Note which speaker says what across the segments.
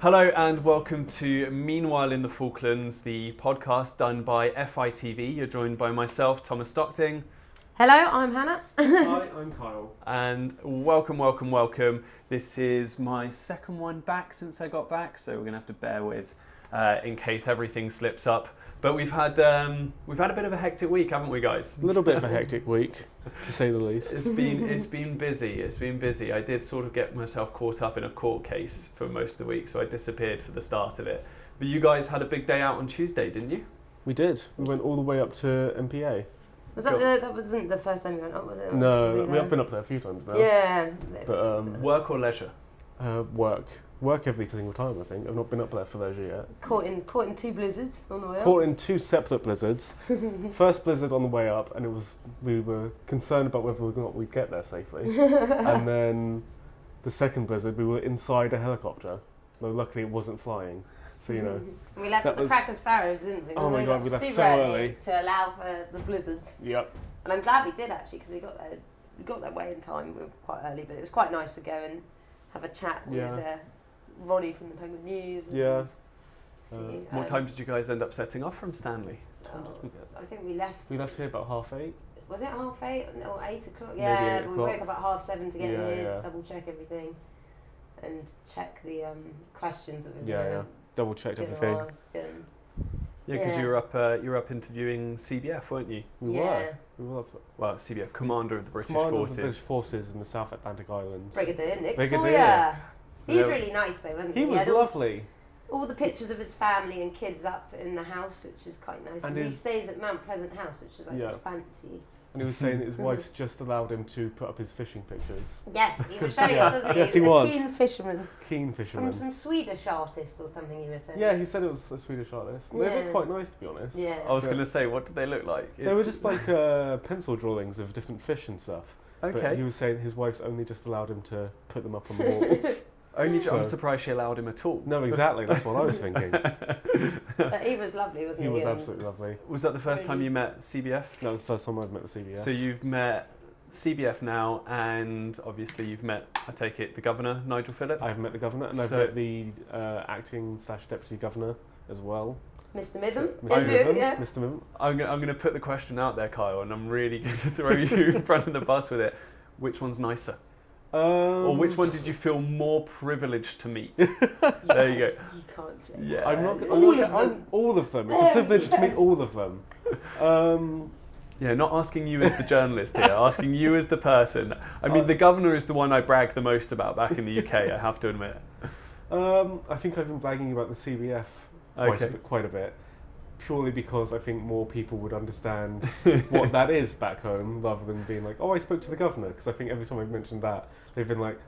Speaker 1: Hello and welcome to Meanwhile in the Falklands, the podcast done by FITV. You're joined by myself, Thomas Stockting.
Speaker 2: Hello, I'm Hannah.
Speaker 3: Hi, I'm Kyle.
Speaker 1: And welcome. This is my second one back since I got back, so we're going to have to bear with in case everything slips up. But we've had a bit of a hectic week, haven't we, guys?
Speaker 3: A little bit of a hectic week, to say the least.
Speaker 1: It's been busy. I did sort of get myself caught up in a court case for most of the week, so I disappeared for the start of it. But you guys had a big day out on Tuesday, didn't you?
Speaker 3: We did. We went all the way up to MPA.
Speaker 2: That wasn't the first time you went up, was it?
Speaker 3: No, we have been up there a few times now.
Speaker 2: Yeah.
Speaker 3: But
Speaker 1: work or leisure?
Speaker 3: Work every single time, I think. I've not been up there for leisure yet.
Speaker 2: Caught in two blizzards on the way up.
Speaker 3: Caught in two separate blizzards. First blizzard on the way up, and we were concerned about whether or not we'd get there safely. And then the second blizzard, we were inside a helicopter. Though luckily it wasn't flying. So, you know.
Speaker 2: We left at the crack of sparrows, didn't we?
Speaker 3: Oh my God, we left so early.
Speaker 2: To allow for the blizzards.
Speaker 3: Yep.
Speaker 2: And I'm glad we did, actually, because we got there way in time. We were quite early, but it was quite nice to go and have a chat with Ronnie from the Penguin News.
Speaker 3: Yeah.
Speaker 1: What time did you guys end up setting off from Stanley?
Speaker 3: What time did we get?
Speaker 2: I think we left.
Speaker 3: We left here about 8:30.
Speaker 2: Was it 8:30 or 8 o'clock?
Speaker 3: Maybe
Speaker 2: Yeah,
Speaker 3: 8
Speaker 2: we
Speaker 3: o'clock.
Speaker 2: woke up at 7:30 to get in here
Speaker 3: Yeah.
Speaker 2: to double check everything and check the questions that we
Speaker 3: Yeah. Double checked everything.
Speaker 2: asked. And
Speaker 1: Yeah, because you were up interviewing CBF, weren't you?
Speaker 3: We were.
Speaker 1: Well, CBF, Commander of the British
Speaker 3: Commander
Speaker 1: Forces.
Speaker 3: of the British Forces in the South Atlantic Islands.
Speaker 2: Brigadier Nick
Speaker 3: Brigadier.
Speaker 2: Sawyer. He's
Speaker 1: Yeah.
Speaker 2: really nice though, wasn't he?
Speaker 3: He was
Speaker 2: had
Speaker 3: lovely.
Speaker 2: all the pictures of his family and kids up in the house, which was quite nice.
Speaker 3: And
Speaker 2: Because he
Speaker 3: his-
Speaker 2: stays at Mount Pleasant House, which is like this fancy.
Speaker 3: And he was saying that his wife's just allowed him to put up his fishing pictures.
Speaker 2: Yes, he was showing us, wasn't he?
Speaker 3: Yes, he
Speaker 2: He's a
Speaker 3: was.
Speaker 2: keen fisherman.
Speaker 3: Keen
Speaker 2: From
Speaker 3: fisherman.
Speaker 2: some Swedish artist or something he was saying.
Speaker 3: Yeah, he said it was a Swedish artist. They
Speaker 2: Yeah.
Speaker 3: looked quite nice, to be honest.
Speaker 2: Yeah.
Speaker 1: I was going to say, what did they look like?
Speaker 3: They were just like pencil drawings of different fish and stuff.
Speaker 1: Okay.
Speaker 3: But he was saying his wife's only just allowed him to put them up on the walls.
Speaker 1: I'm
Speaker 3: So-
Speaker 1: surprised she allowed him at all.
Speaker 3: No, exactly. That's what I was thinking.
Speaker 2: But he was lovely, wasn't he?
Speaker 3: He was
Speaker 2: And
Speaker 3: absolutely lovely.
Speaker 1: Was that the first time you met CBF?
Speaker 3: That was the first time I've met the CBF.
Speaker 1: So you've met CBF now, and obviously you've met, I take it, the Governor, Nigel Phillip?
Speaker 3: I've met the governor, and I've
Speaker 1: So-
Speaker 3: met the acting/deputy governor as well.
Speaker 2: Mr. Midden.
Speaker 3: Mr.
Speaker 2: Is it?
Speaker 3: Midden,
Speaker 2: Yeah.
Speaker 3: Mr. Midden.
Speaker 1: I'm going to put the question out there, Kyle, and I'm really going to throw you in front of the bus with it. Which one's nicer? Or which one did you feel more privileged to meet? There you go.
Speaker 2: You can't say.
Speaker 1: Yeah.
Speaker 3: I'm all of them. It's a privilege to meet all of them.
Speaker 1: Yeah, not asking you as the journalist here, asking you as the person. I mean, the Governor is the one I brag the most about back in the UK, I have to admit.
Speaker 3: I think I've been blagging about the CBF quite a bit, purely because I think more people would understand what that is back home, rather than being like, oh, I spoke to the Governor, because I think every time I've mentioned that, they've been like,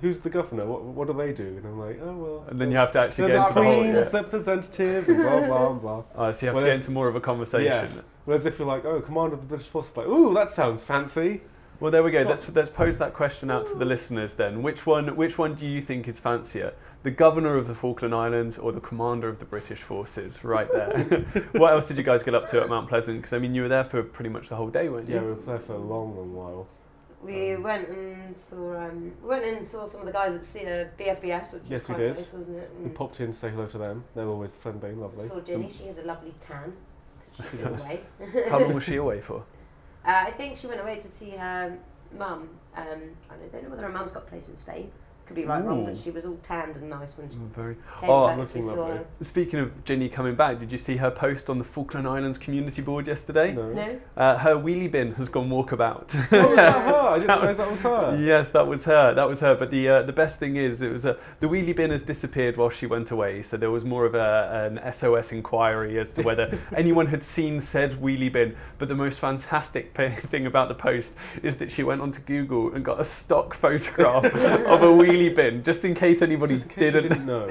Speaker 3: who's the Governor? What do they do? And I'm like, oh, well...
Speaker 1: And then you have to actually
Speaker 3: they're
Speaker 1: get into the whole...
Speaker 3: Queen's representative, and blah, blah, blah.
Speaker 1: So you have to get into more of a conversation.
Speaker 3: Yes. Whereas if you're like, oh, Commander of the British Forces, like, ooh, that sounds fancy.
Speaker 1: Well, there we go. Let's pose that question out to the listeners then. Which one do you think is fancier? The Governor of the Falkland Islands or the Commander of the British Forces? Right there. What else did you guys get up to at Mount Pleasant? Because, I mean, you were there for pretty much the whole day, weren't you?
Speaker 3: Yeah, we were there for a long, long while.
Speaker 2: We went and saw some of the guys at BFBS, which was quite nice, wasn't it?
Speaker 3: We popped in to say hello to them. They're always friendly and lovely.
Speaker 2: Saw Jenny. She had a lovely tan. She's still away.
Speaker 1: How long was she away for?
Speaker 2: I think she went away to see her mum. I don't know whether her mum's got a place in Spain. Could be right wrong, but she was all tanned and nice when she came back.
Speaker 3: Looking lovely.
Speaker 1: Speaking of Ginny coming back, did you see her post on the Falkland Islands community board yesterday?
Speaker 2: No.
Speaker 1: Her wheelie bin has gone walkabout.
Speaker 3: Oh, was that her? I didn't realise that was her.
Speaker 1: Yes, that was her. But the best thing is, it was the wheelie bin has disappeared while she went away. So there was more of an SOS inquiry as to whether anyone had seen said wheelie bin. But the most fantastic thing about the post is that she went onto Google and got a stock photograph of a wheelie bin, just in case anybody didn't
Speaker 3: know.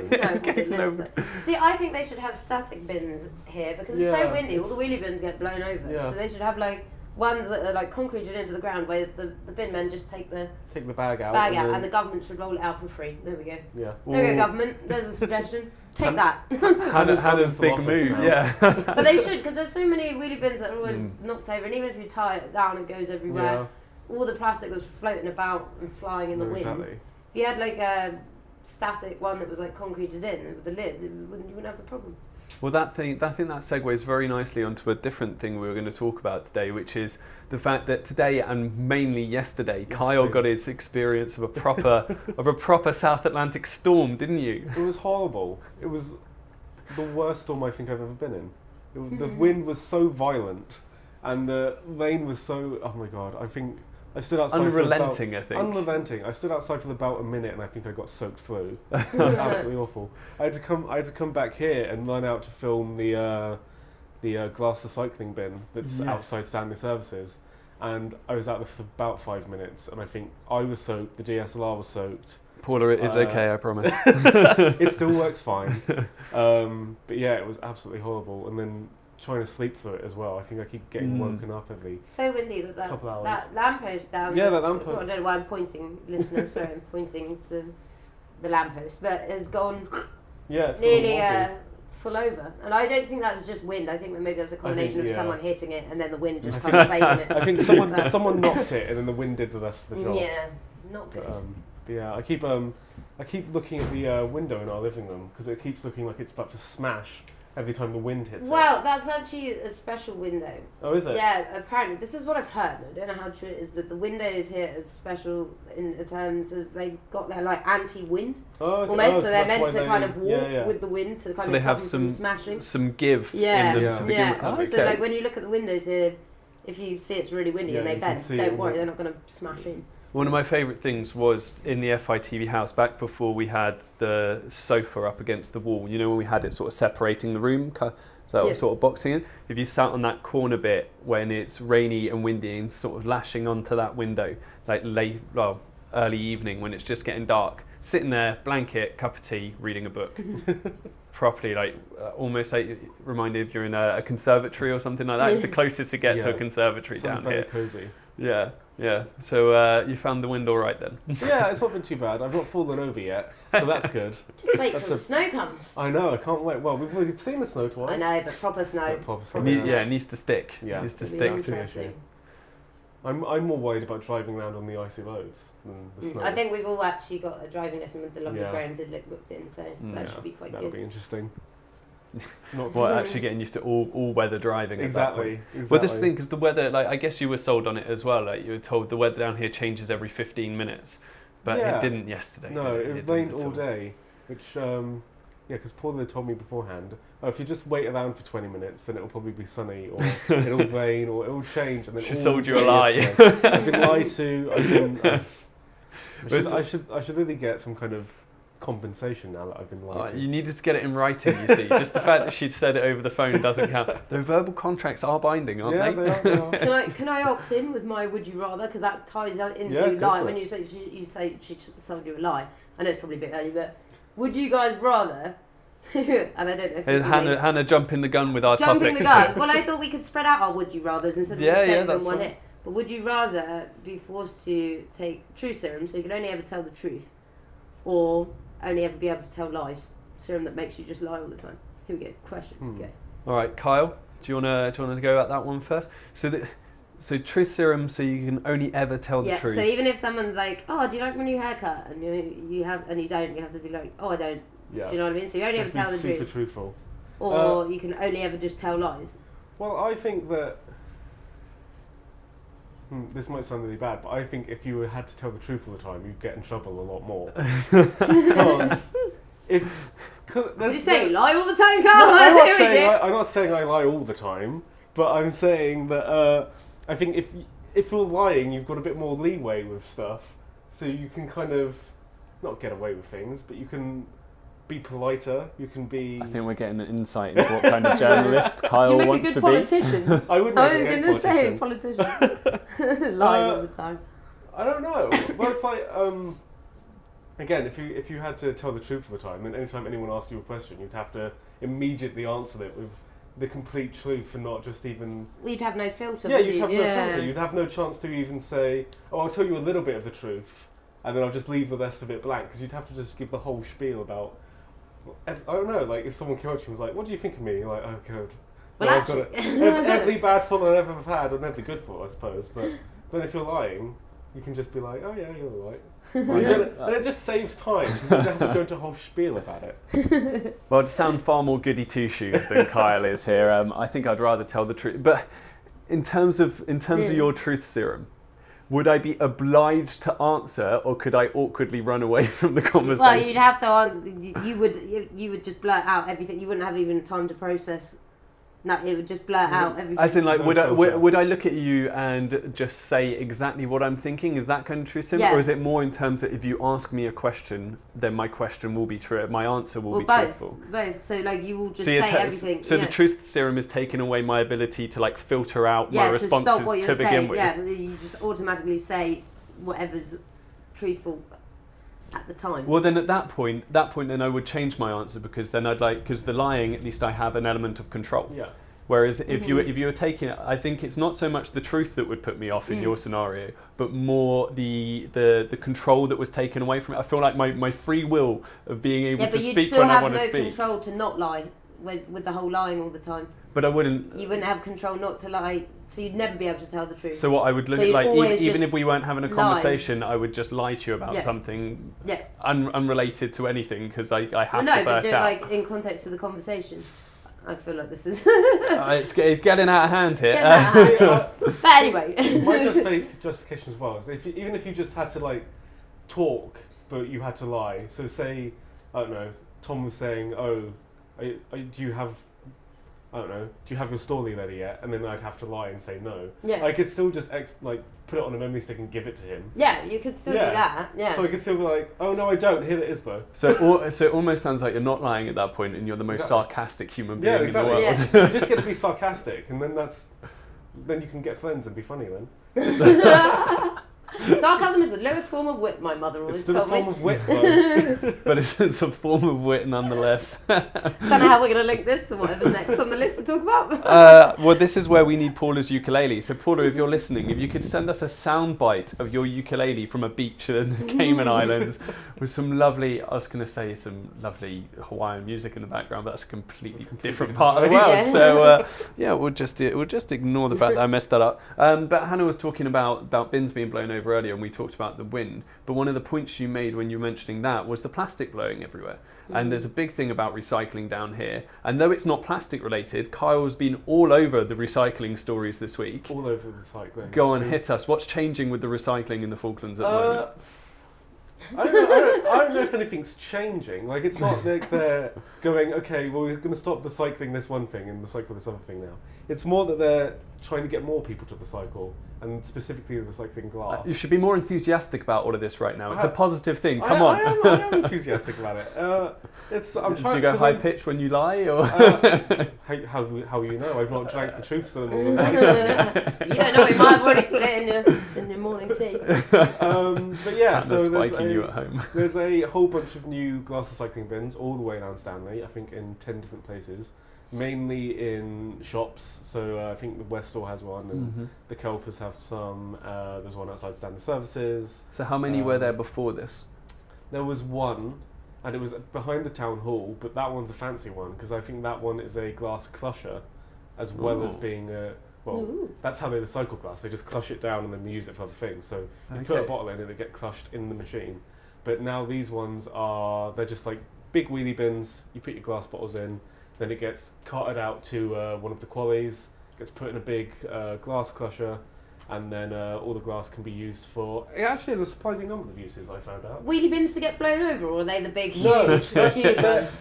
Speaker 2: See, I think they should have static bins here because it's so windy. All the wheelie bins get blown over.
Speaker 3: Yeah.
Speaker 2: So they should have like ones that are like concreted into the ground where the bin men just take the
Speaker 3: bag out.
Speaker 2: And the government should roll it out for free. There we go.
Speaker 3: Yeah.
Speaker 2: There we go, government. There's a suggestion. Take that.
Speaker 1: Hannah's big move, yeah.
Speaker 2: But they should, because there's so many wheelie bins that are always knocked over, and even if you tie it down, it goes everywhere. All the plastic was floating about and flying in the wind.
Speaker 3: Exactly.
Speaker 2: If you had like a static one that was like concreted in with the lid, you wouldn't have the problem.
Speaker 1: Well, I think that segues very nicely onto a different thing we were going to talk about today, which is the fact that today and mainly yesterday, Kyle got his experience of a proper South Atlantic storm, didn't you?
Speaker 3: It was horrible. It was the worst storm I think I've ever been in. The wind was so violent, and the rain was so. Oh my god! I think I stood outside.
Speaker 1: Unrelenting,
Speaker 3: Unrelenting. I stood outside for about a minute, and I think I got soaked through. It was absolutely awful. I had to come back here and run out to film the glass recycling bin that's outside Stanley Services, and I was out there for about 5 minutes, and I think I was soaked. The DSLR was soaked.
Speaker 1: Paula, it is okay, I promise.
Speaker 3: It still works fine. But yeah, it was absolutely horrible. And then trying to sleep through it as well. I think I keep getting woken up every
Speaker 2: so windy that
Speaker 3: couple hours.
Speaker 2: That lamppost down.
Speaker 3: Yeah, that lamppost.
Speaker 2: I don't know why I'm pointing, listeners. Sorry, I'm pointing to the lamppost, but it's gone.
Speaker 3: Yeah, it's
Speaker 2: nearly full over. And I don't think that's just wind. I think that maybe there's a combination of someone hitting it and then the wind just kind of taking it.
Speaker 3: I think someone knocked it and then the wind did the rest of the job.
Speaker 2: Yeah, not good.
Speaker 3: But yeah, I keep looking at the window in our living room because it keeps looking like it's about to smash every time the wind hits it.
Speaker 2: Well, that's actually a special window.
Speaker 3: Oh, is it?
Speaker 2: Yeah, apparently. This is what I've heard. I don't know how true it is, but the windows here are special in terms of they've got their like anti-wind almost, so they're meant to kind of walk with the wind to kind of stop them from smashing.
Speaker 1: Some give in them to begin with.
Speaker 2: Okay. So like when you look at the windows here, if you see it's really windy and they bend, don't worry, they're not going to smash in.
Speaker 1: One of my favourite things was in the FITV house, back before we had the sofa up against the wall, you know, when we had it sort of separating the room, so it was sort of boxing in. If you sat on that corner bit when it's rainy and windy and sort of lashing onto that window, like early evening when it's just getting dark, sitting there, blanket, cup of tea, reading a book. Properly, like almost like reminded if you're in a conservatory or something like that. It's the closest to get to a conservatory down here.
Speaker 3: Cozy.
Speaker 1: Yeah. So you found the wind all right then?
Speaker 3: Yeah, it's not been too bad. I've not fallen over yet, so that's good.
Speaker 2: Just wait till the snow comes.
Speaker 3: I know, I can't wait. Well, we've seen the snow twice.
Speaker 2: I know, but proper snow.
Speaker 1: It needs to stick.
Speaker 3: Yeah,
Speaker 1: it needs to stick.
Speaker 2: Interesting.
Speaker 3: I'm more worried about driving around on the icy roads than the snow.
Speaker 2: I think we've all actually got a driving lesson with the lovely Graham Didlick booked in, so that should be quite good.
Speaker 3: That'll be interesting.
Speaker 1: Actually getting used to all weather driving.
Speaker 3: Exactly.
Speaker 1: Well, this thing, because the weather, like I guess you were sold on it as well. Like you were told the weather down here changes every 15 minutes, but it didn't yesterday.
Speaker 3: No, it rained all day, which because Paula told me beforehand. If you just wait around for 20 minutes, then it'll probably be sunny, or it'll rain, or it'll change. And then
Speaker 1: she sold you a lie.
Speaker 3: I've been lied to. I should really get some kind of compensation now that I've been lied to.
Speaker 1: You needed to get it in writing, you see. Just the fact that she'd said it over the phone doesn't count. The verbal contracts are binding, aren't they?
Speaker 3: Yeah, they are.
Speaker 2: Can I opt in with my would you rather? Because that ties into lie. When you say you'd say she sold you a lie. I know it's probably a bit early, but would you guys rather? And I don't know if
Speaker 1: Hannah jumping the gun with our topics.
Speaker 2: Jumping the gun. Well, I thought we could spread out our would you rathers instead of saying them one hit. But would you rather be forced to take truth serum so you can only ever tell the truth, or only ever be able to tell lies? Serum that makes you just lie all the time. Here we go. Questions. Go.
Speaker 1: All right, Kyle. Do you want to go at that one first? So truth serum, so you can only ever tell the truth.
Speaker 2: So even if someone's like, "Oh, do you like my new haircut?" and you don't, you have to be like, "Oh, I don't."
Speaker 3: Yeah.
Speaker 2: Do you know what I mean? So you only ever tell the truth.
Speaker 3: Super truthful.
Speaker 2: Or you can only ever just tell lies.
Speaker 3: Well, I think that this might sound really bad, but I think if you had to tell the truth all the time, you'd get in trouble a lot more. Because
Speaker 2: Did you say you lie all the time, Carl?
Speaker 3: I'm not saying I lie all the time, but I'm saying that I think if you're lying, you've got a bit more leeway with stuff, so you can kind of not get away with things, but you can be politer. You can be.
Speaker 1: I think we're getting an insight into what kind of journalist Kyle wants to be.
Speaker 2: You make a good politician.
Speaker 3: I was
Speaker 2: going to say politician. Lying all the time.
Speaker 3: I don't know. Well, it's like again, if you had to tell the truth all the time, then anytime anyone asked you a question, you'd have to immediately answer it with the complete truth and not just even.
Speaker 2: Well, you'd have no filter.
Speaker 3: Yeah, you'd have no filter. You'd have no chance to even say, "Oh, I'll tell you a little bit of the truth," and then I'll just leave the rest of it blank, because you'd have to just give the whole spiel about. I don't know, like if someone came up to you and was like, "What do you think of me?" You're like, "Oh, good."
Speaker 2: Well,
Speaker 3: I've got every bad fault I've ever had and every good fault, I suppose. But then if you're lying, You can just be like, oh yeah, you're all right. And it just saves time because you don't have to go into a whole spiel about it.
Speaker 1: Well, to sound far more goody two-shoes than Kyle is here, I think I'd rather tell the truth. But in terms of your truth serum, would I be obliged to answer, or could I awkwardly run away from the conversation?
Speaker 2: Well, you'd have to answer. You would just blurt out everything. You wouldn't have even time to process. No, it would just blurt out everything.
Speaker 1: As in, like, would I look at you and just say exactly what I'm thinking? Is that kind of truth serum?
Speaker 2: Yeah.
Speaker 1: Or is it more in terms of if you ask me a question, then my question will be true, my answer will be
Speaker 2: both,
Speaker 1: truthful?
Speaker 2: Both. So, like, you will just say everything.
Speaker 1: So the truth serum is taking away my ability to, like, filter out my responses to begin with.
Speaker 2: Yeah, you just automatically say whatever's truthful at the time.
Speaker 1: Well, then at that point, then I would change my answer, because then because the lying, at least I have an element of control.
Speaker 3: Yeah.
Speaker 1: Whereas if you were taking it, I think it's not so much the truth that would put me off in your scenario, but more the control that was taken away from it. I feel like my free will of being able to speak when I want to speak.
Speaker 2: But you'd still have no control to not lie with the whole lying all the time.
Speaker 1: But I wouldn't.
Speaker 2: You wouldn't have control not to lie, so you'd never be able to tell the truth.
Speaker 1: So what I would look at, like, even if we weren't having a conversation, I would just lie to you about something unrelated to anything, because I have to
Speaker 2: but
Speaker 1: burst
Speaker 2: do it,
Speaker 1: out.
Speaker 2: like, in context of the conversation. I feel like this is...
Speaker 1: it's getting out of hand here.
Speaker 2: But anyway.
Speaker 3: My justification as well is even if you just had to, like, talk, but you had to lie. So say, I don't know, Tom was saying, do you have your story ready yet? And then I'd have to lie and say no.
Speaker 2: Yeah.
Speaker 3: I could still just put it on a memory stick and give it to him.
Speaker 2: Yeah, you could still do that. Yeah.
Speaker 3: So I could still be like, oh no, I don't. Here it is though.
Speaker 1: So it almost sounds like you're not lying at that point, and you're the most sarcastic human being in the world.
Speaker 3: Yeah. You just get to be sarcastic, and then you can get friends and be funny then.
Speaker 2: Sarcasm is the lowest form of wit, my mother always told me.
Speaker 3: It's still a form of wit, though.
Speaker 1: But it's a form of wit nonetheless.
Speaker 2: Don't know how we're going to link this to whatever's next on the list to talk about.
Speaker 1: Well, this is where we need Paula's ukulele. So, Paula, if you're listening, if you could send us a soundbite of your ukulele from a beach in the Cayman Islands with some lovely Hawaiian music in the background, but that's a completely different part of the world.
Speaker 2: Yeah.
Speaker 1: So, we'll just ignore the fact that I messed that up. But Hannah was talking about bins being blown over earlier, and we talked about the wind, but one of the points you made when you were mentioning that was the plastic blowing everywhere. And there's a big thing about recycling down here, and though it's not plastic related, Kyle's been all over the recycling stories this week.
Speaker 3: All over the recycling.
Speaker 1: Go on, hit us. What's changing with the recycling in the Falklands at the moment?
Speaker 3: I don't know if anything's changing. Like, it's not like they're going, okay, well, we're going to stop recycling this one thing and recycle this other thing now. It's more that they're trying to get more people to recycle, and specifically recycling glass.
Speaker 1: You should be more enthusiastic about all of this right now. It's a positive thing. Come on.
Speaker 3: I am enthusiastic about it.
Speaker 1: Do you go high pitch when you lie, or
Speaker 3: how you know? I've not drank the truth serum.
Speaker 2: You don't know. We might have already put it in your morning tea.
Speaker 3: But yeah, so
Speaker 1: spiking you at home.
Speaker 3: There's a whole bunch of new glass recycling bins all the way around Stanley. I think in 10 different places. Mainly in shops, so I think the West Store has one, and the Kelpers have some. There's one outside Standard Services.
Speaker 1: So how many were there before this?
Speaker 3: There was one, and it was behind the town hall, but that one's a fancy one, because I think that one is a glass crusher, as well as being a... Well, that's how they recycle glass. They just crush it down and then they use it for other things. So you put a bottle in and it gets crushed in the machine. But now these ones they're just like big wheelie bins. You put your glass bottles in, then it gets carted out to one of the quarries, gets put in a big glass crusher, and then all the glass can be used for... It actually has a surprising number of uses, I found out.
Speaker 2: Wheelie bins to get blown over, or are they the big,
Speaker 3: No,
Speaker 2: huge?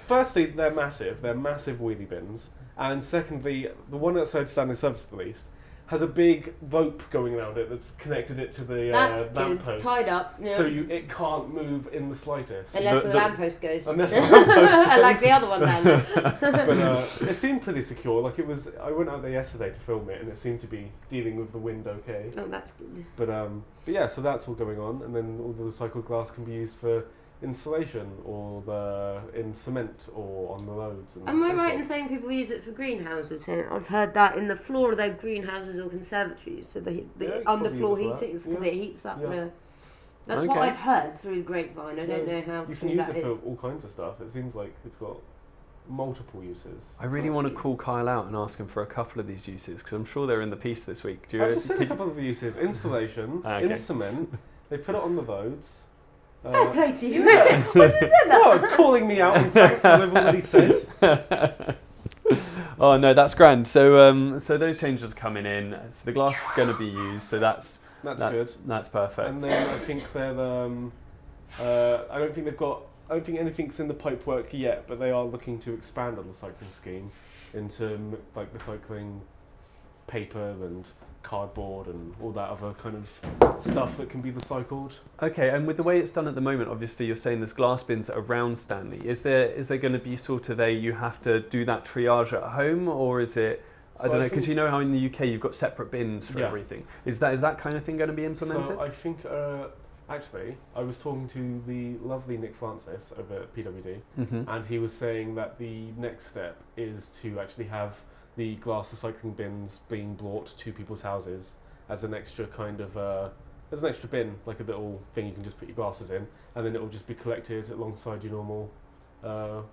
Speaker 3: Firstly, they're massive. They're massive wheelie bins. And secondly, the one outside Standing Service, at least, has a big rope going around it that's connected it to the lamppost.
Speaker 2: Tied up. Yeah.
Speaker 3: So it can't move in the slightest.
Speaker 2: Unless the lamppost goes.
Speaker 3: Unless the lamppost goes.
Speaker 2: Like the other one then.
Speaker 3: But it seemed pretty secure. Like, it was... I went out there yesterday to film it, and it seemed to be dealing with the wind okay.
Speaker 2: Oh, that's good.
Speaker 3: But yeah, so that's all going on, and then all the recycled glass can be used for insulation or in cement or on the roads. And
Speaker 2: am I right in saying people use it for greenhouses? I've heard that in the floor of their greenhouses or conservatories, so the underfloor heating is because it heats up. Yeah. That's what I've heard through the grapevine. I don't know how
Speaker 3: you
Speaker 2: true
Speaker 3: can use
Speaker 2: that
Speaker 3: it
Speaker 2: is.
Speaker 3: for all kinds of stuff. It seems like it's got multiple uses.
Speaker 1: I really want to call Kyle out and ask him for a couple of these uses because I'm sure they're in the piece this week.
Speaker 3: I've just said a couple of the uses. Installation, in cement. They put it on the roads.
Speaker 2: Fair play to you.
Speaker 3: Yeah.
Speaker 2: Why did you say that?
Speaker 3: No, calling me out on facts that I've already said.
Speaker 1: Oh no, that's grand. So so those changes are coming in. So the glass is going to be used. So that's
Speaker 3: good.
Speaker 1: That's perfect.
Speaker 3: And then I think they're I don't think anything's in the pipework yet, but they are looking to expand on the cycling scheme into like recycling paper and cardboard and all that other kind of stuff that can be recycled.
Speaker 1: Okay, and with the way it's done at the moment, obviously you're saying there's glass bins around Stanley. Is there going to be sort of you have to do that triage at home, or is it? I don't know, because you know how in the UK you've got separate bins for everything. Is that kind of thing going to be implemented?
Speaker 3: So I think actually I was talking to the lovely Nick Francis over at PWD, and he was saying that the next step is to actually have the glass recycling bins being brought to people's houses as an extra kind of as an extra bin, like a little thing you can just put your glasses in, and then it will just be collected alongside your normal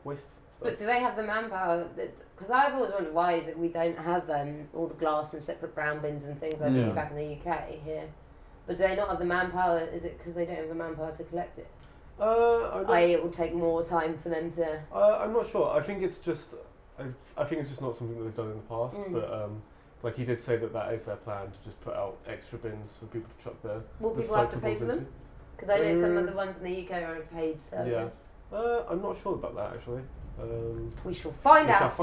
Speaker 3: waste stuff.
Speaker 2: But do they have the manpower? Because I've always wondered why that we don't have all the glass and separate brown bins and things like we do back in the UK here. But do they not have the manpower? Is it because they don't have the manpower to collect it? It will take more time for them to.
Speaker 3: I'm not sure. I think it's just. I think it's just not something that they've done in the past, but like he did say that is their plan, to just put out extra bins for people to chuck their
Speaker 2: Will people have to pay for them? Because I know some of the ones in the UK are a paid service.
Speaker 3: Yeah. I'm not sure about that actually.
Speaker 2: We shall find out.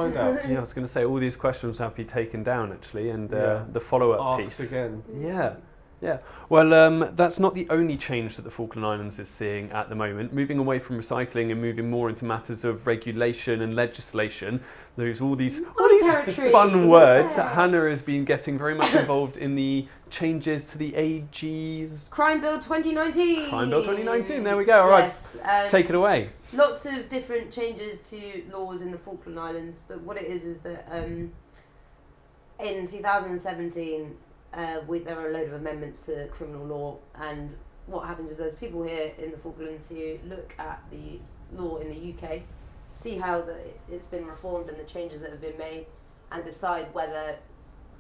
Speaker 1: Yeah, I was going to say all these questions have to be taken down actually, and the follow-up piece.
Speaker 3: Asked again.
Speaker 1: Yeah. Yeah, well, that's not the only change that the Falkland Islands is seeing at the moment. Moving away from recycling and moving more into matters of regulation and legislation. There's all these fun words. Hannah has been getting very much involved in the changes to the AG's...
Speaker 2: Crime Bill 2019.
Speaker 1: Crime Bill 2019, there we go. All right, take it away.
Speaker 2: Lots of different changes to laws in the Falkland Islands, but what it is that in 2017... there are a load of amendments to criminal law, and what happens is there's people here in the Falklands who look at the law in the UK, see how it's been reformed and the changes that have been made, and decide whether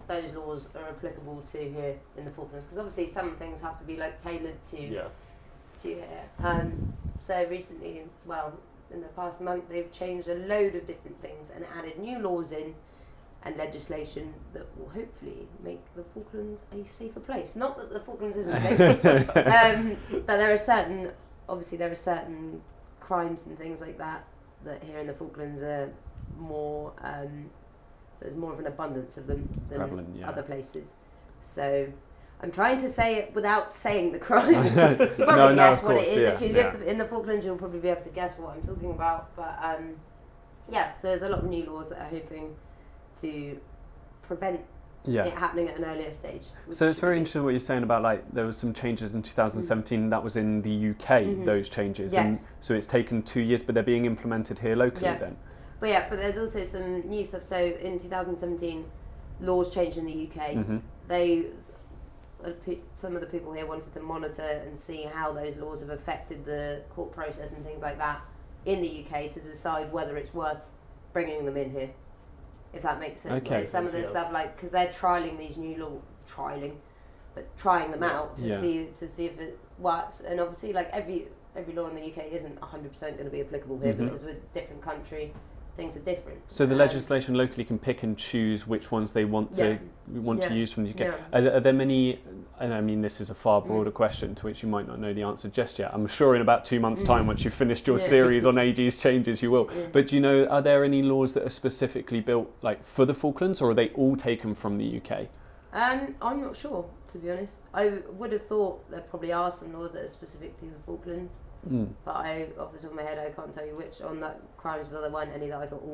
Speaker 2: those laws are applicable to here in the Falklands. Because obviously some things have to be like tailored to here. So recently, in the past month, they've changed a load of different things and added new laws in and legislation that will hopefully make the Falklands a safer place. Not that the Falklands isn't safe, but there are certain crimes and things like that here in the Falklands are more, there's more of an abundance of them than other places. So I'm trying to say it without saying the crime. You probably guess what it is. If you live in the Falklands, you'll probably be able to guess what I'm talking about. But yes, there's a lot of new laws that are hoping to prevent it happening at an earlier stage.
Speaker 1: So it's very interesting what you're saying about there was some changes in 2017 that was in the UK, those changes.
Speaker 2: Yes.
Speaker 1: And so it's taken 2 years, but they're being implemented here locally then.
Speaker 2: But there's also some new stuff. So in 2017, laws changed in the UK. Some of the people here wanted to monitor and see how those laws have affected the court process and things like that in the UK to decide whether it's worth bringing them in here. If that makes sense.
Speaker 1: Okay.
Speaker 2: So some of the stuff because they're trialling these new laws, trying them out to see if it works. And obviously, every law in the UK isn't 100% going to be applicable here because with a different country, things are different. So
Speaker 1: the legislation locally can pick and choose which ones they want to use from the UK. Are there many? And I mean, this is a far broader question to which you might not know the answer just yet. I'm sure in about 2 months' time, once you've finished your series on AG's changes, you will. But do you know, are there any laws that are specifically built for the Falklands, or are they all taken from the UK?
Speaker 2: I'm not sure, to be honest. I would have thought there probably are some laws that are specific to the Falklands, but off the top of my head, I can't tell you which. On that crimes bill, there weren't any that I thought,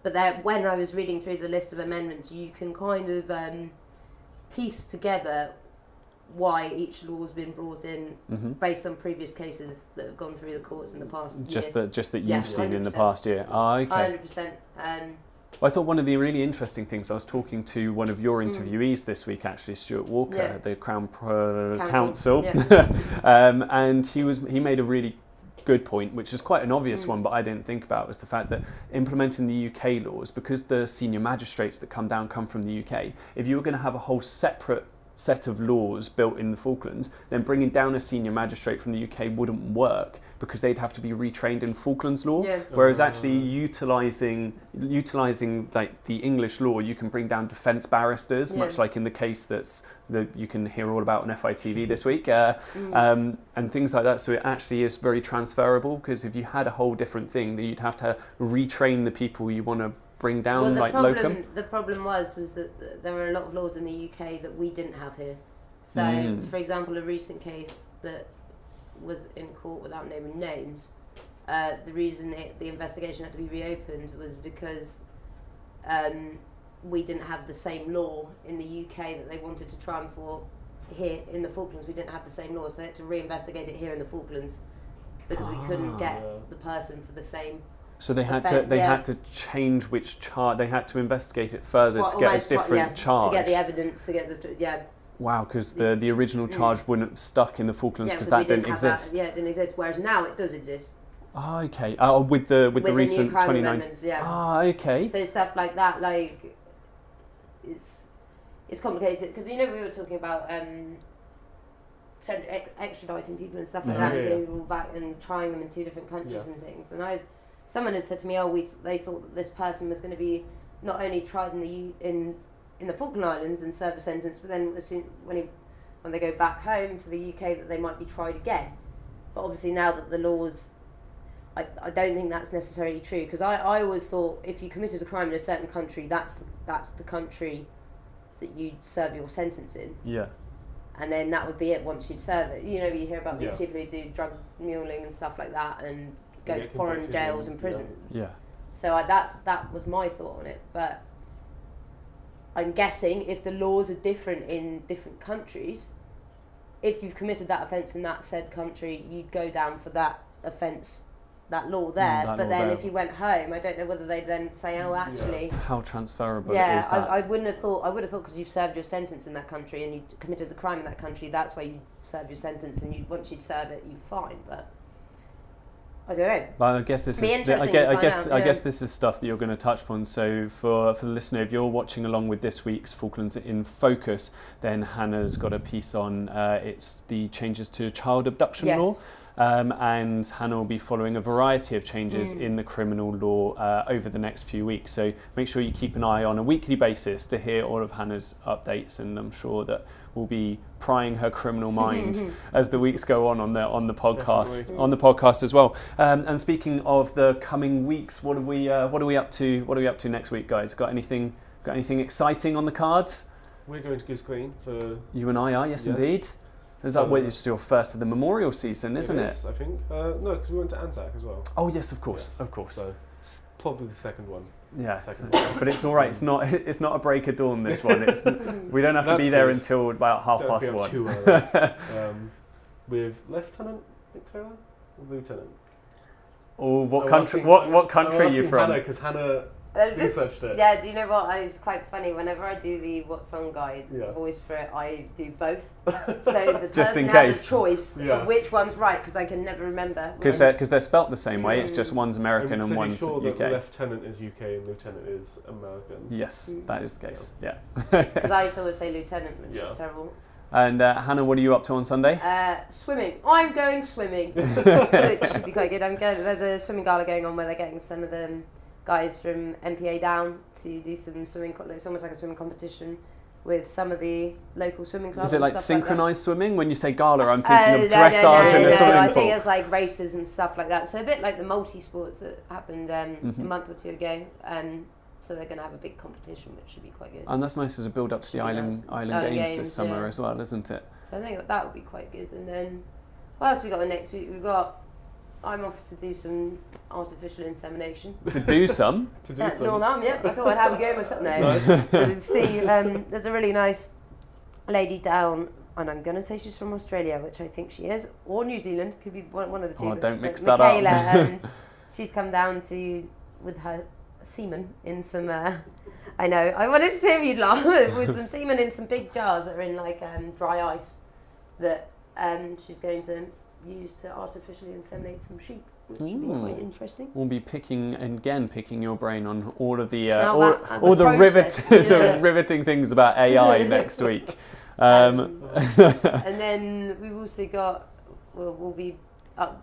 Speaker 2: But when I was reading through the list of amendments, you can kind of piece together why each law has been brought in based on previous cases that have gone through the courts in the past year.
Speaker 1: Just that you've seen 100%. In the past year. Okay.
Speaker 2: 100%.
Speaker 1: Well, I thought one of the really interesting things, I was talking to one of your interviewees this week, actually, Stuart Walker, the Crown Counsel, and he made a really good point, which is quite an obvious one, but I didn't think about, was the fact that implementing the UK laws, because the senior magistrates that come down come from the UK, if you were going to have a whole separate set of laws built in the Falklands, then bringing down a senior magistrate from the UK wouldn't work, because they'd have to be retrained in Falklands law. Yeah. Whereas actually utilising like the English law, you can bring down defence barristers, much like in the case that you can hear all about on FITV this week, and things like that. So it actually is very transferable, because if you had a whole different thing, then you'd have to retrain the people you want to bring down, locum.
Speaker 2: The problem was that there were a lot of laws in the UK that we didn't have here. So, for example, a recent case that was in court without naming names, the reason the investigation had to be reopened was because we didn't have the same law in the UK that they wanted to try and for here in the Falklands. We didn't have the same law, so they had to reinvestigate it here in the Falklands because we couldn't get the person for the same.
Speaker 1: So they had to change which charge. They had to investigate it further to get a different charge.
Speaker 2: To get the evidence, to get the
Speaker 1: Wow, because the original charge wouldn't have stuck in the Falklands because that didn't exist.
Speaker 2: It didn't exist. Whereas now it does exist.
Speaker 1: Oh, okay. With the recent 29
Speaker 2: amendments,
Speaker 1: okay.
Speaker 2: So stuff like that, like it's complicated, because we were talking about extraditing people and stuff like that, and taking people back and trying them in 2 different countries and things. And someone had said to me, they thought that this person was going to be not only tried in the Falkland Islands and serve a sentence, but then when they go back home to the UK, that they might be tried again. But obviously now that the laws, I don't think that's necessarily true, because I always thought if you committed a crime in a certain country, that's the country that you serve your sentence in. Yeah. And then that would be it once you'd serve it. You hear about these people who do drug muling and stuff like that and go to foreign jails and prison. Yeah. So that was my thought on it. But I'm guessing if the laws are different in different countries, if you've committed that offence in that said country, you'd go down for that offence, that law there. But then if you went home, I don't know whether they'd then say, oh, actually...
Speaker 1: How transferable is that?
Speaker 2: I would have thought because you've served your sentence in that country and you committed the crime in that country, that's where you serve your sentence, and once you'd serve it, you're fine. But I don't know.
Speaker 1: Well, I guess this is. I guess this is stuff that you're going to touch upon. So for the listener, if you're watching along with this week's Falklands in Focus, then Hannah's got a piece on it's the changes to child abduction law. And Hannah will be following a variety of changes in the criminal law over the next few weeks. So make sure you keep an eye on a weekly basis to hear all of Hannah's updates, and I'm sure that we'll be prying her criminal mind as the weeks go on the podcast. Definitely. On the podcast as well. And speaking of the coming weeks, what are we up to? What are we up to next week, guys? Got anything exciting on the cards?
Speaker 3: We're going to Goose Green for
Speaker 1: you and I are. Yes. Indeed. Is that it's your first of the memorial season, isn't it?
Speaker 3: I think. No, because we went to Anzac as well.
Speaker 1: Oh yes, of course.
Speaker 3: So it's probably the second one.
Speaker 1: Yeah, but it's all right. It's not a break of dawn. This one. We don't have to be there until about 1:30.
Speaker 3: With Lieutenant Victoria or Lieutenant.
Speaker 1: Oh, what country? What country are you from?
Speaker 3: Because Hannah. Researched it.
Speaker 2: Yeah, do you know what? It's quite funny. Whenever I do the What Song Guide voice for it, I do both. So the person has a choice of which one's right, because I can never remember.
Speaker 1: Because they're spelt the same way. It's just one's American and one's UK. I'm pretty sure that
Speaker 3: Lieutenant is UK and Lieutenant is American.
Speaker 1: Yes, that is the case. Yeah.
Speaker 2: Because I used to always say Lieutenant, which is terrible.
Speaker 1: And Hannah, what are you up to on Sunday?
Speaker 2: Swimming. I'm going swimming, which should be quite good. There's a swimming gala going on where they're getting some of them guys from MPA down to do some swimming. It's almost like a swimming competition with some of the local swimming clubs.
Speaker 1: Is it like synchronised swimming? When you say gala, I'm thinking of dressage in a swimming pool.
Speaker 2: I think it's like races and stuff like that. So a bit like the multi-sports that happened a month or two ago. So they're going to have a big competition, which should be quite good.
Speaker 1: And that's nice as a build-up to the Island Games this summer as well, isn't it?
Speaker 2: So I think that would be quite good. And then what else we got next week? I'm off to do some artificial insemination.
Speaker 1: To do some?
Speaker 2: Yeah. I thought I'd have a go myself. No. See, there's a really nice lady down, and I'm going to say she's from Australia, which I think she is, or New Zealand, could be one of the two.
Speaker 1: Oh, don't mix that up.
Speaker 2: Michaela, she's come down with her semen in some, I know, I wanted to see if you'd laugh, with some semen in some big jars that are in like dry ice, that she's going to use to artificially inseminate some sheep, which would be quite interesting.
Speaker 1: We'll be picking your brain on all of the
Speaker 2: the
Speaker 1: riveting things about AI next week.
Speaker 2: And then we've also got, we'll be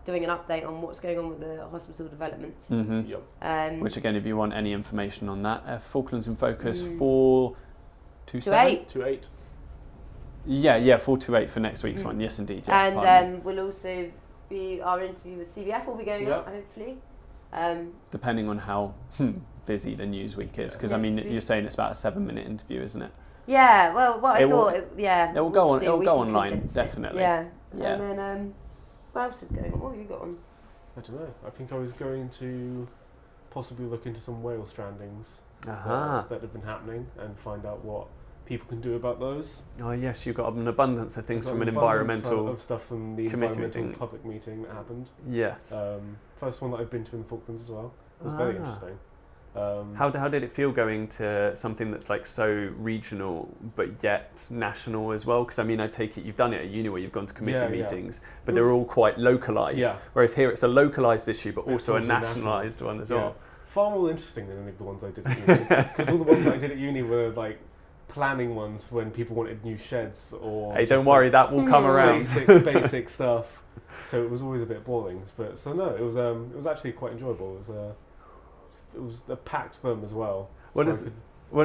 Speaker 2: doing an update on what's going on with the hospital developments.
Speaker 1: Which again, if you want any information on that, Falklands in Focus 428. Yeah, 428 for next week's one. Yes, indeed. Yeah,
Speaker 2: and we'll also be, our interview with CBF will be going up, hopefully.
Speaker 1: Depending on how busy the news week is, because you're saying it's about a 7-minute interview, isn't it?
Speaker 2: Yeah. Well, it will
Speaker 1: go on. It'll go online, definitely.
Speaker 2: Yeah. And then what else is going on? What have you got on?
Speaker 3: I don't know. I think I was going to possibly look into some whale strandings that have been happening and find out what people can do about those.
Speaker 1: Oh yes, you've got an abundance of things from an environmental
Speaker 3: of stuff from the environmental public meeting that happened.
Speaker 1: Yes.
Speaker 3: First one that I've been to in the Falklands as well. It was very interesting.
Speaker 1: How did it feel going to something that's like so regional but yet national as well? Because I take it you've done it at uni where you've gone to committee meetings, but they're all quite localised. Yeah. Whereas here it's a localised issue but also a nationalised one as well.
Speaker 3: Far more interesting than any of the ones I did at uni. Because all the ones that I did at uni were like planning ones when people wanted new sheds or.
Speaker 1: Hey, don't worry, that will come around.
Speaker 3: Basic stuff. So it was always a bit boring. But it was actually quite enjoyable. It was a packed firm as well.
Speaker 1: Well,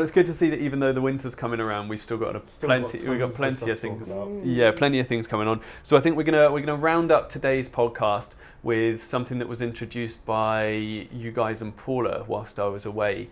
Speaker 1: it's good to see that even though the winter's coming around, we've still got plenty of things. Yeah, plenty of things coming on. So I think we're gonna round up today's podcast with something that was introduced by you guys and Paula whilst I was away.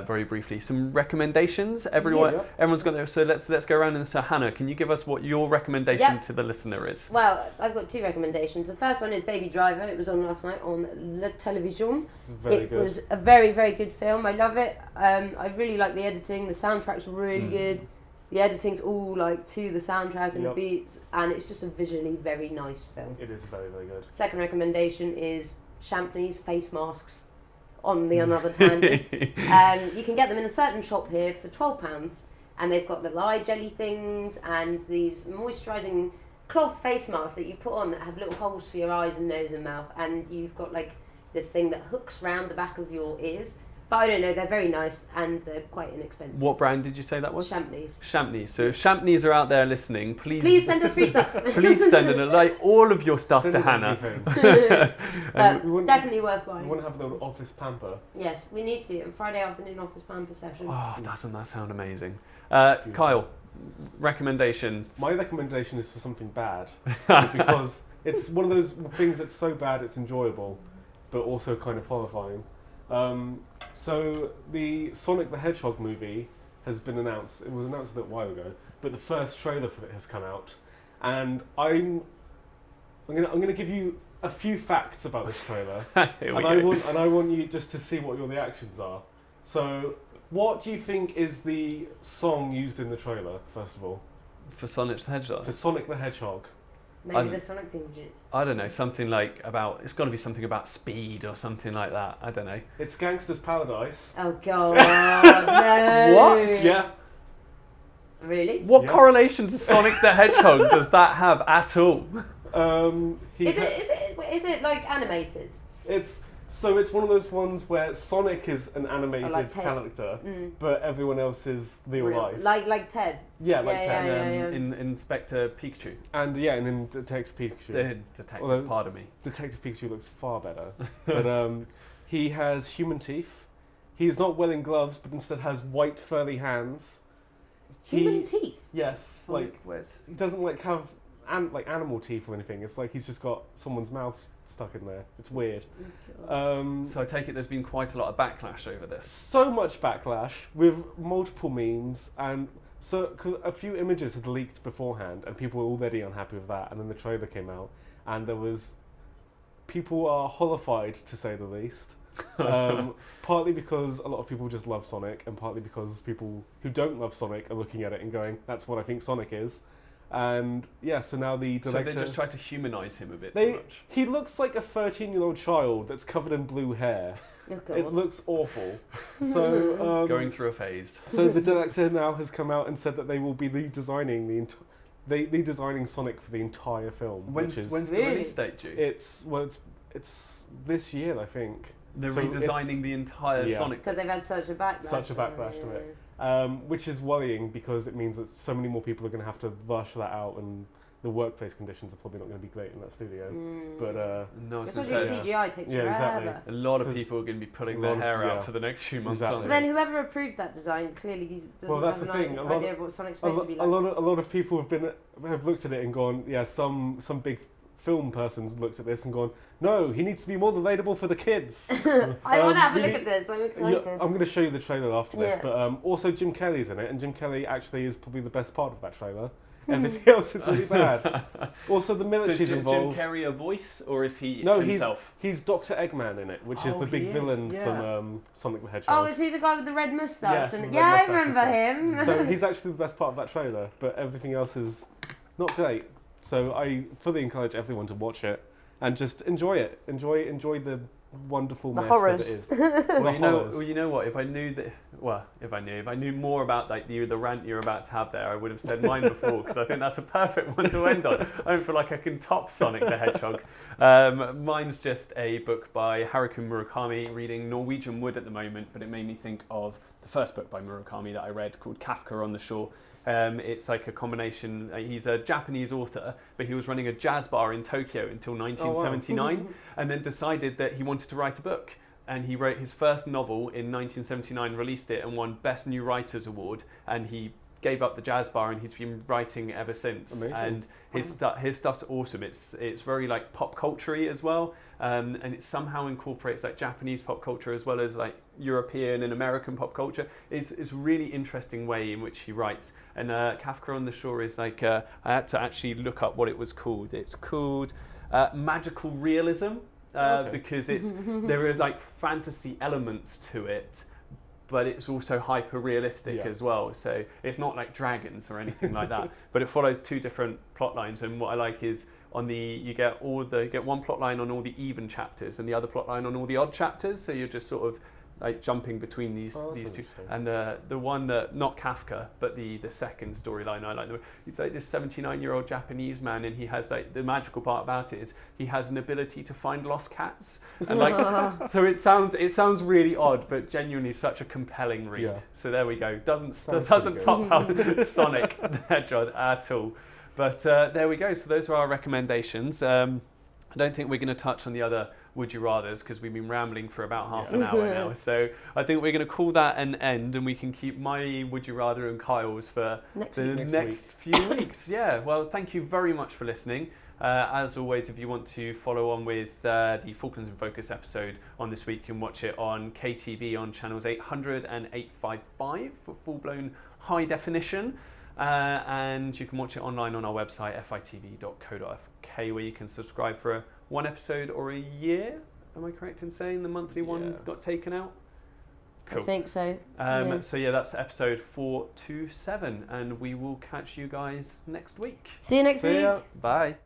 Speaker 1: Very briefly, some recommendations. Everyone's got there. So let's go around and so Hannah, can you give us what your recommendation to the listener is?
Speaker 2: Well, I've got 2 recommendations. The first one is Baby Driver. It was on last night on La Television. It was a very, very good film. I love it. I really like the editing. The soundtrack's really good. The editing's all like to the soundtrack and the beats, and it's just a visually very nice film.
Speaker 3: It is very, very good.
Speaker 2: Second recommendation is Champneys face masks. On the another tangent. You can get them in a certain shop here for £12, and they've got the eye jelly things and these moisturising cloth face masks that you put on that have little holes for your eyes and nose and mouth, and you've got like this thing that hooks round the back of your ears. But I don't know, they're very nice and they're quite inexpensive.
Speaker 1: What brand did you say that was?
Speaker 2: Champneys.
Speaker 1: Champneys. So if Champneys are out there listening, please
Speaker 2: send us free stuff.
Speaker 1: Please send all of your stuff to Hannah.
Speaker 2: Definitely worth buying.
Speaker 3: We want to have a little office pamper.
Speaker 2: Yes, we need to. A Friday afternoon office pamper session.
Speaker 1: Oh, doesn't that sound amazing? Kyle, recommendations.
Speaker 3: My recommendation is for something bad because it's one of those things that's so bad it's enjoyable, but also kind of horrifying. So the Sonic the Hedgehog movie has been announced. It was announced a little while ago, but the first trailer for it has come out, and I'm gonna give you a few facts about this trailer, and I want you just to see what your reactions are. So, what do you think is the song used in the trailer? First of all,
Speaker 1: for Sonic the Hedgehog.
Speaker 3: For Sonic the Hedgehog.
Speaker 2: Maybe the Sonic theme.
Speaker 1: I don't know, something like it's got to be something about speed or something like that. I don't know.
Speaker 3: It's Gangster's Paradise.
Speaker 2: Oh God, no.
Speaker 1: What?
Speaker 3: Yeah.
Speaker 2: Really?
Speaker 1: What correlation to Sonic the Hedgehog does that have at all?
Speaker 2: Is it like animated?
Speaker 3: It's one of those ones where Sonic is an animated character, but everyone else is real life.
Speaker 2: Like Ted.
Speaker 3: Yeah, like Ted.
Speaker 1: In Inspector Pikachu.
Speaker 3: And in Detective Pikachu.
Speaker 1: Pardon me.
Speaker 3: Detective Pikachu looks far better. But he has human teeth. He's not wearing gloves, but instead has white furry hands.
Speaker 2: Human teeth?
Speaker 3: Yes. He doesn't have animal teeth or anything. It's like he's just got someone's mouth stuck in there. It's weird.
Speaker 1: So I take it there's been quite a lot of backlash over this.
Speaker 3: So much backlash with multiple memes, and so a few images had leaked beforehand and people were already unhappy with that, and then the trailer came out and people are horrified, to say the least. Partly because a lot of people just love Sonic, and partly because people who don't love Sonic are looking at it and going, that's what I think Sonic is. And so now the director...
Speaker 1: So they just tried to humanise him a bit too much.
Speaker 3: He looks like a 13-year-old child that's covered in blue hair.
Speaker 2: Oh, God.
Speaker 3: It looks awful. So
Speaker 1: going through a phase.
Speaker 3: So the director now has come out and said that they will be redesigning they're designing Sonic for the entire film.
Speaker 1: When's the release date due?
Speaker 3: It's this year, I think.
Speaker 1: They're redesigning the entire Sonic
Speaker 2: because they've had such a backlash.
Speaker 3: To it, which is worrying because it means that so many more people are going to have to rush that out, and the workplace conditions are probably not going to be great in that studio. But
Speaker 2: especially CGI takes forever.
Speaker 3: Exactly.
Speaker 1: A lot of people are going to be pulling their hair out for the next few months.
Speaker 3: Exactly.
Speaker 2: But then whoever approved that design clearly doesn't have an idea of what Sonic's supposed to be like.
Speaker 3: A lot of people have looked at it and gone, yeah, some big film person's looked at this and gone, no, he needs to be more relatable for the kids.
Speaker 2: I want to have a look at this. I'm excited.
Speaker 3: I'm going to show you the trailer after this, but also Jim Kelly's in it, and Jim Kelly actually is probably the best part of that trailer. Everything else is really bad. Also, the military's involved.
Speaker 1: Jim Carrey a voice, or is he
Speaker 3: himself? He's Dr. Eggman in it, which is the big villain from Sonic the Hedgehog.
Speaker 2: Oh, is he the guy with the red moustache?
Speaker 3: Yes,
Speaker 2: I remember him.
Speaker 3: So he's actually the best part of that trailer, but everything else is not great. So I fully encourage everyone to watch it and just enjoy it. Enjoy the wonderful mess that it is.
Speaker 1: Well, you know what? If I knew more about like the rant you're about to have there, I would have said mine before, because I think that's a perfect one to end on. I don't feel like I can top Sonic the Hedgehog. Mine's just a book by Haruki Murakami. Reading Norwegian Wood at the moment, but it made me think of the first book by Murakami that I read called Kafka on the Shore. It's like a combination. He's a Japanese author, but he was running a jazz bar in Tokyo until 1979, and then decided that he wanted to write a book. And he wrote his first novel in 1979, released it, and won Best New Writers Award. And he gave up the jazz bar, and he's been writing ever since.
Speaker 3: Amazing.
Speaker 1: And his stuff's awesome. It's very like pop culture-y as well, and it somehow incorporates like Japanese pop culture as well as like European and American pop culture. It's a really interesting way in which he writes. And Kafka on the Shore is like I had to actually look up what it was called. It's called magical realism. Because there are like fantasy elements to it, but it's also hyper realistic as well. So it's not like dragons or anything like that, but it follows two different plot lines. And what I like is you get one plot line on all the even chapters and the other plot line on all the odd chapters. So you're just sort of like jumping between these two. And the one that, not Kafka, but the second storyline I like. It's like this 79-year-old Japanese man, and he has like, the magical part about it is he has an ability to find lost cats. And like, so it sounds really odd, but genuinely such a compelling read. Yeah. So there we go. Doesn't top out Sonic the Hedgehog at all. But there we go. So those are our recommendations. I don't think we're going to touch on the other Would You Rathers, because we've been rambling for about half an hour now. So I think we're going to call that an end, and we can keep my Would You Rather and Kyle's for the next few weeks. Yeah, well, thank you very much for listening. As always, if you want to follow on with the Falklands in Focus episode on this week, you can watch it on KTV on channels 800 and 855 for full-blown high definition. And you can watch it online on our website, fitv.co.uk, where you can subscribe for one episode or a year. Am I correct in saying the monthly one got taken out? Cool.
Speaker 2: I think so.
Speaker 1: So yeah, that's episode 427, and we will catch you guys next week.
Speaker 2: See you next week.
Speaker 1: Bye.